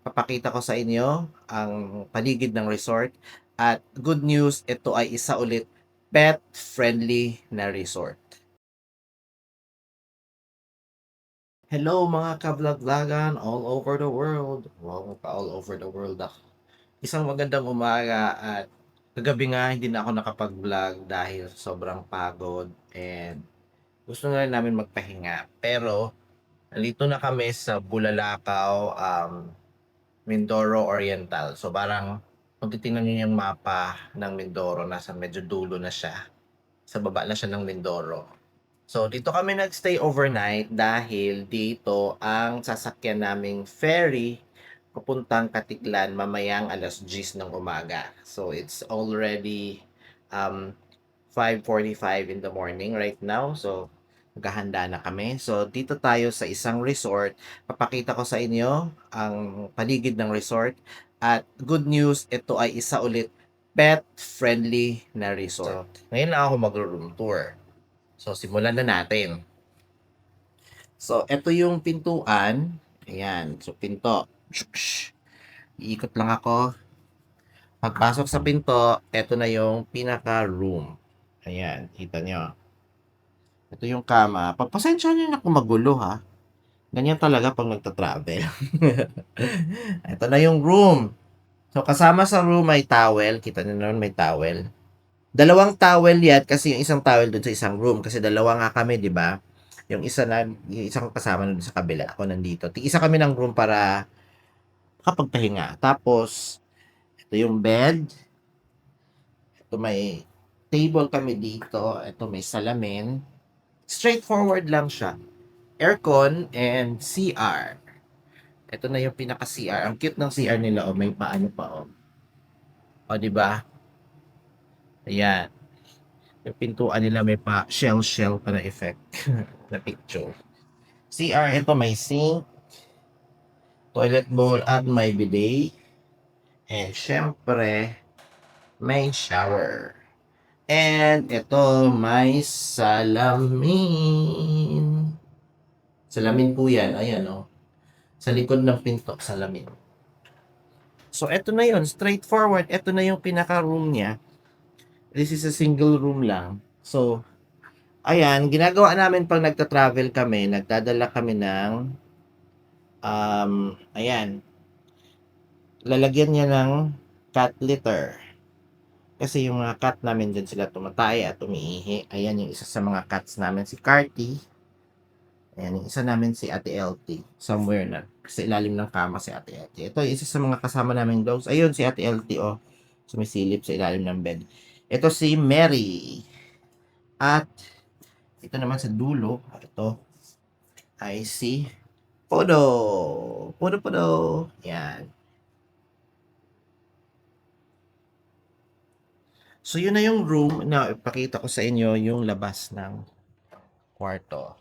Papakita ko sa inyo ang paligid ng resort at good news, ito ay isa ulit pet-friendly na resort. Hello mga ka-vlog-vlogan all over the world. Wow, pa all over the world ako. Isang magandang umaga at kagabi nga hindi na ako nakapag-vlog dahil sobrang pagod and gusto na rin namin magpahinga. Pero nandito na kami sa Bulalakaw, Mindoro Oriental. So parang kung titingnan niyo yung mapa ng Mindoro, nasa medyo dulo na siya. Sa baba na siya ng Mindoro. So dito kami nagstay overnight dahil dito ang sasakyan naming ferry papuntang Katiklan mamayang 10:00 ng umaga. So it's already 5:45 in the morning right now. So maghahanda na kami. So dito tayo sa isang resort. Papakita ko sa inyo ang paligid ng resort at good news, ito ay isa ulit pet-friendly na resort. So, ngayon na ako mag-room tour. So, simulan na natin. So, ito yung pintuan. Ayan. So, pinto. Iikot lang ako. Pagpasok sa pinto, ito na yung pinaka-room. Ayan. Kita nyo. Ito yung kama. Pagpasensya nyo na kung magulo ha. Ganyan talaga pag nagta-travel. Ito na yung room. So, kasama sa room may towel. Kita nyo naman may towel. Dalawang towel yan kasi yung isang towel dun sa isang room. Kasi dalawa nga kami, di ba? Yung isang kasama nun sa kabila. Ako nandito. Isa kami ng room para kapagpahinga. Tapos, ito yung bed. Ito may table kami dito. Ito may salamin. Straightforward lang siya. Aircon and CR. Ito na yung pinaka-CR. Ang cute ng CR nila. O, may paano pa. O, di ba? Ayan. Yung pintuan nila may pa shell pa na effect na picture. CR, ito may sink, toilet bowl at may bidet. And syempre, may shower. And ito may salamin. Salamin po yan. Ayan o. Sa likod ng pinto, salamin. So, ito na yun. Straightforward. Ito na yung pinaka-room niya. This is a single room lang. So, ayan, ginagawa namin pag nagta-travel kami, nagdadala kami ng, ayan, lalagyan niya ng cat litter. Kasi yung mga cat namin dyan sila tumatay at umiihi. Ayan yung isa sa mga cats namin, si Carty. Ayan, yung isa namin si Ate LT. Somewhere na. Sa ilalim ng kama si Ate LT. Ito yung isa sa mga kasama namin dogs. Ayun si Ate LT, oh. Sumisilip sa ilalim ng bed. Ito si Mary. At ito naman sa dulo, ito ay si Podo. Podo. Yan. So, yun na yung room na ipakita ko sa inyo yung labas ng kwarto.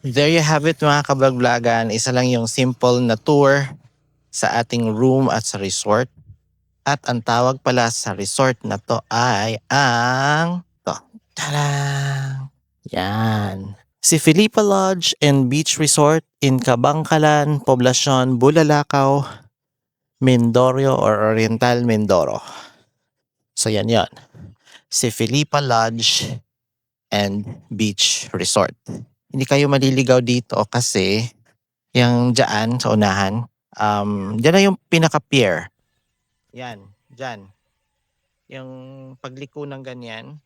There you have it mga kablog-vlogan. Isa lang yung simple na tour sa ating room at sa resort. At ang tawag pala sa resort na to ay ang to. Tadang! Yan. Si Felipa Lodge and Beach Resort in Kabangkalan, Poblacion, Bulalakaw, Mindoro or Oriental Mindoro. So yan yon. Si Felipa Lodge and Beach Resort. Hindi kayo maliligaw dito kasi yung dyan sa unahan, dyan na yung pinaka-pier. Yan, dyan. Yung pagliko ng ganyan,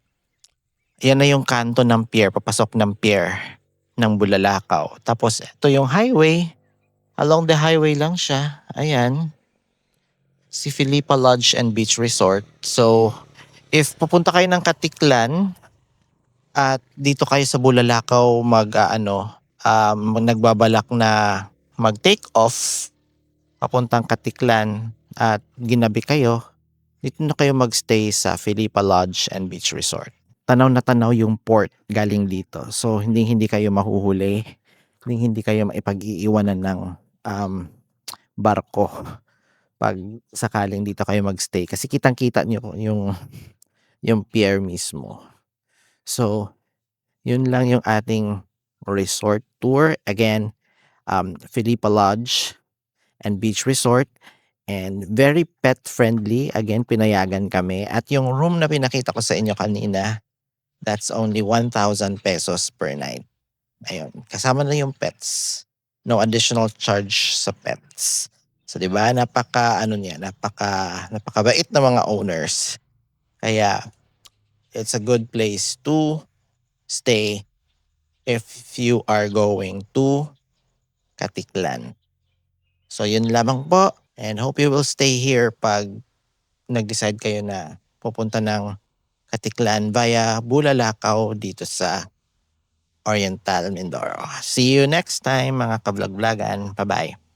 yan na yung kanto ng pier, papasok ng pier ng Bulalakaw. Tapos ito yung highway, along the highway lang siya. Ayan, si Felipa Lodge and Beach Resort. So, if pupunta kayo ng Katiklan at dito kayo sa Bulalakaw nagbabalak na mag-take off papuntang Katiklan at ginabi kayo, dito na kayo magstay sa Felipa Lodge and Beach Resort. Tanaw na tanaw yung port galing dito. So hindi kayo mahuhuli, hindi kayo maipag-iiwanan ng barko pag sakaling dito kayo magstay kasi kitang-kita niyo yung pier mismo. So yun lang yung ating resort tour. Again, Felipa Lodge and Beach Resort, and very pet friendly. Again, pinayagan kami. At yung room na pinakita ko sa inyo kanina, that's only 1,000 pesos per night. Ayun, kasama na yung pets. No additional charge sa pets. So 'di ba, napakabait na mga owners. Kaya it's a good place to stay if you are going to Katiklan. So yun lamang po, and hope you will stay here pag nag-decide kayo na pupunta ng Katiklan via Bulalakaw dito sa Oriental Mindoro. See you next time mga kablog-vlogan. Bye-bye.